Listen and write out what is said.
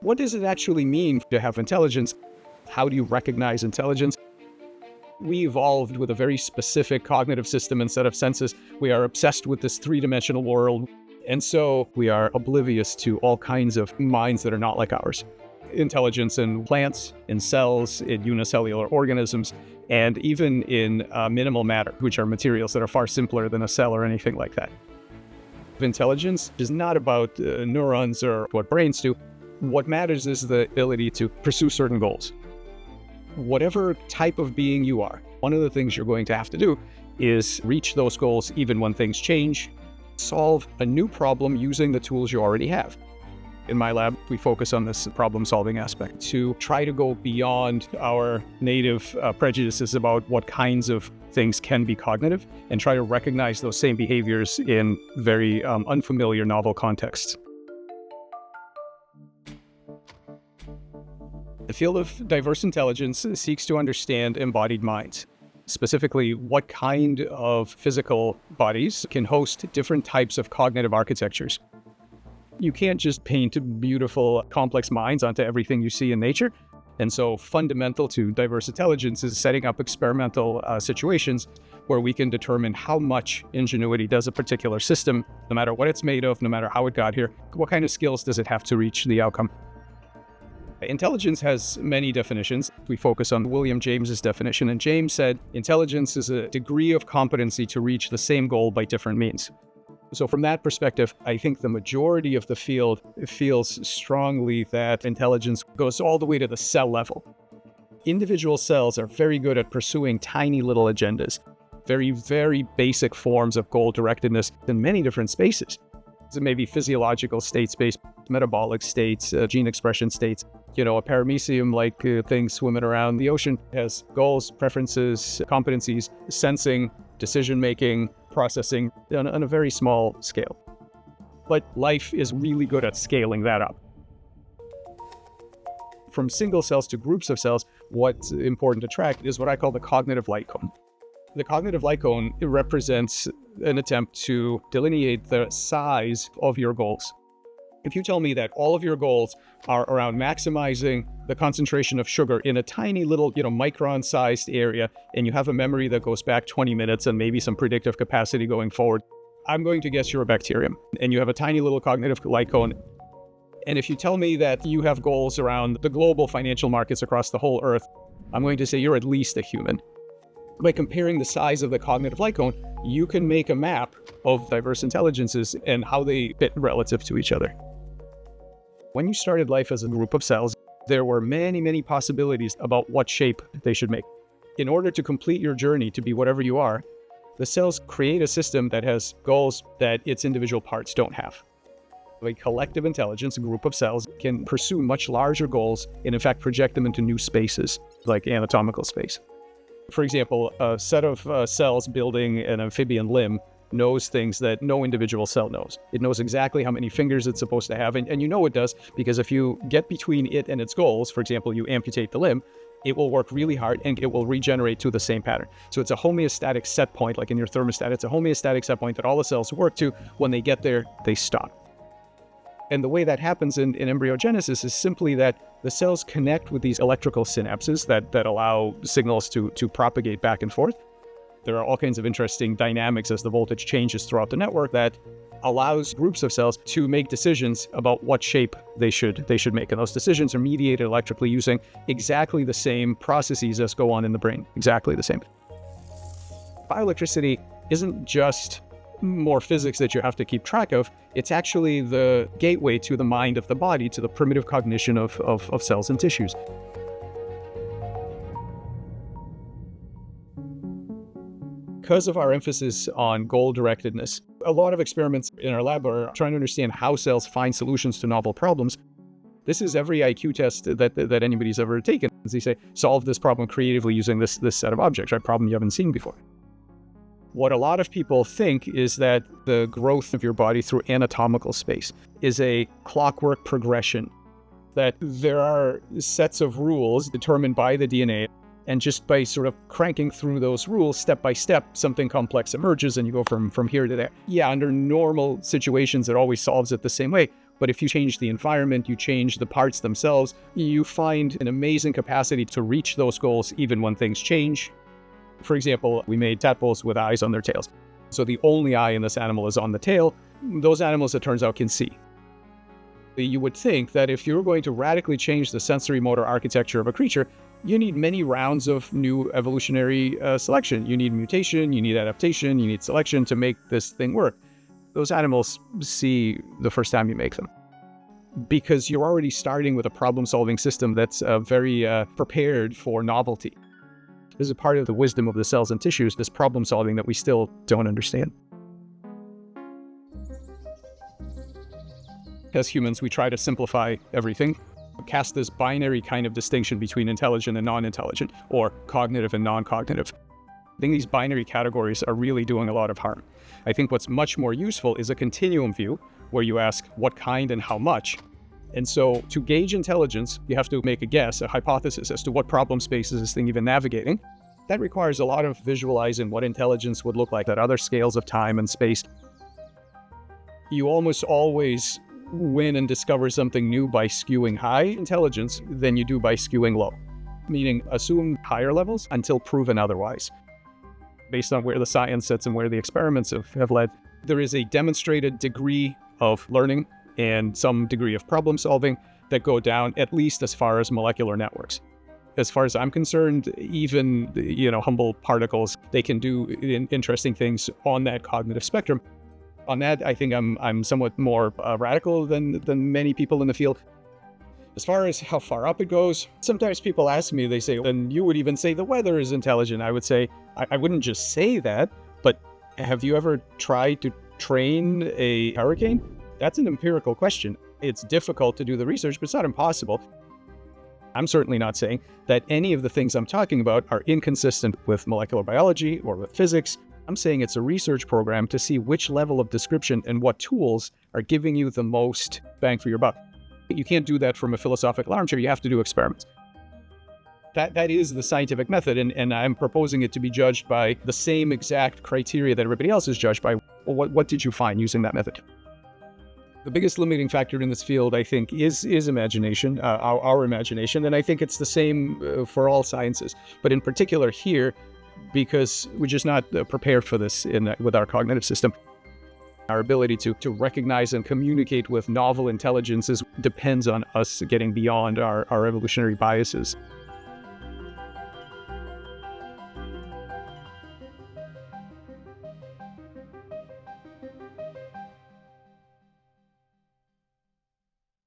What does it actually mean to have intelligence? How do you recognize intelligence? We evolved with a very specific cognitive system and set of senses. We are obsessed with this three-dimensional world, and so we are oblivious to all kinds of minds that are not like ours. Intelligence in plants, in cells, in unicellular organisms, and even in minimal matter, which are materials that are far simpler than a cell or anything like that. Intelligence is not about neurons or what brains do. What matters is the ability to pursue certain goals. Whatever type of being you are, one of the things you're going to have to do is reach those goals even when things change, solve a new problem using the tools you already have. In my lab, we focus on this problem-solving aspect to try to go beyond our native prejudices about what kinds of things can be cognitive and try to recognize those same behaviors in very unfamiliar, novel contexts. The field of diverse intelligence seeks to understand embodied minds, specifically what kind of physical bodies can host different types of cognitive architectures. You can't just paint beautiful, complex minds onto everything you see in nature. And so fundamental to diverse intelligence is setting up experimental situations where we can determine how much ingenuity does a particular system, no matter what it's made of, no matter how it got here, what kind of skills does it have to reach the outcome. Intelligence has many definitions. We focus on William James's definition, and James said intelligence is a degree of competency to reach the same goal by different means. So from that perspective, I think the majority of the field feels strongly that intelligence goes all the way to the cell level. Individual cells are very good at pursuing tiny little agendas, very, very basic forms of goal-directedness in many different spaces. So maybe physiological state-based, metabolic states, gene expression states. A paramecium-like thing swimming around the ocean has goals, preferences, competencies, sensing, decision-making, processing on a very small scale. But life is really good at scaling that up. From single cells to groups of cells, what's important to track is what I call the cognitive light cone. The cognitive light cone represents an attempt to delineate the size of your goals. If you tell me that all of your goals are around maximizing the concentration of sugar in a tiny little, micron-sized area, and you have a memory that goes back 20 minutes and maybe some predictive capacity going forward, I'm going to guess you're a bacterium, and you have a tiny little cognitive light cone. And if you tell me that you have goals around the global financial markets across the whole Earth, I'm going to say you're at least a human. By comparing the size of the cognitive light cone, you can make a map of diverse intelligences and how they fit relative to each other. When you started life as a group of cells, there were many, many possibilities about what shape they should make. In order to complete your journey to be whatever you are, the cells create a system that has goals that its individual parts don't have. A collective intelligence, a group of cells, can pursue much larger goals and in fact project them into new spaces, like anatomical space. For example, a set of cells building an amphibian limb knows things that no individual cell knows. It knows exactly how many fingers it's supposed to have, and it does because if you get between it and its goals, for example, you amputate the limb, it will work really hard and it will regenerate to the same pattern. So it's a homeostatic set point, like in your thermostat. It's a homeostatic set point that all the cells work to. When they get there, they stop. And the way that happens in embryogenesis is simply that the cells connect with these electrical synapses that allow signals to propagate back and forth. There are all kinds of interesting dynamics as the voltage changes throughout the network that allows groups of cells to make decisions about what shape they should make. And those decisions are mediated electrically using exactly the same processes as go on in the brain, exactly the same. Bioelectricity isn't just more physics that you have to keep track of. It's actually the gateway to the mind of the body, to the primitive cognition of cells and tissues. Because of our emphasis on goal-directedness, a lot of experiments in our lab are trying to understand how cells find solutions to novel problems. This is every IQ test that anybody's ever taken. As they say, solve this problem creatively using this set of objects, right? Problem you haven't seen before. What a lot of people think is that the growth of your body through anatomical space is a clockwork progression, that there are sets of rules determined by the DNA, and just by sort of cranking through those rules step by step, something complex emerges and you go from here to there. Yeah, under normal situations, it always solves it the same way. But if you change the environment, you change the parts themselves, you find an amazing capacity to reach those goals even when things change. For example, we made tadpoles with eyes on their tails. So the only eye in this animal is on the tail. Those animals, it turns out, can see. You would think that if you're going to radically change the sensory motor architecture of a creature, you need many rounds of new evolutionary selection. You need mutation, you need adaptation, you need selection to make this thing work. Those animals see the first time you make them, because you're already starting with a problem-solving system that's very prepared for novelty. This is a part of the wisdom of the cells and tissues, this problem-solving that we still don't understand. As humans, we try to simplify everything, cast this binary kind of distinction between intelligent and non-intelligent, or cognitive and non-cognitive. I think these binary categories are really doing a lot of harm. I think what's much more useful is a continuum view, where you ask what kind and how much. And so to gauge intelligence, you have to make a guess, a hypothesis as to what problem space is this thing even navigating. That requires a lot of visualizing what intelligence would look like at other scales of time and space. You almost always win and discover something new by skewing high intelligence than you do by skewing low, meaning assume higher levels until proven otherwise. Based on where the science sits and where the experiments have led, there is a demonstrated degree of learning and some degree of problem solving that go down at least as far as molecular networks. As far as I'm concerned, even humble particles, they can do interesting things on that cognitive spectrum. On that, I think I'm somewhat more radical than many people in the field. As far as how far up it goes, sometimes people ask me, they say, then you would even say the weather is intelligent. I would say, I wouldn't just say that, but have you ever tried to train a hurricane? That's an empirical question. It's difficult to do the research, but it's not impossible. I'm certainly not saying that any of the things I'm talking about are inconsistent with molecular biology or with physics. I'm saying it's a research program to see which level of description and what tools are giving you the most bang for your buck. You can't do that from a philosophical armchair. You have to do experiments. That is the scientific method, and I'm proposing it to be judged by the same exact criteria that everybody else is judged by. Well, what did you find using that method? The biggest limiting factor in this field, I think, is imagination, our imagination, and I think it's the same for all sciences. But in particular here, because we're just not prepared for this with our cognitive system. Our ability to recognize and communicate with novel intelligences depends on us getting beyond our evolutionary biases.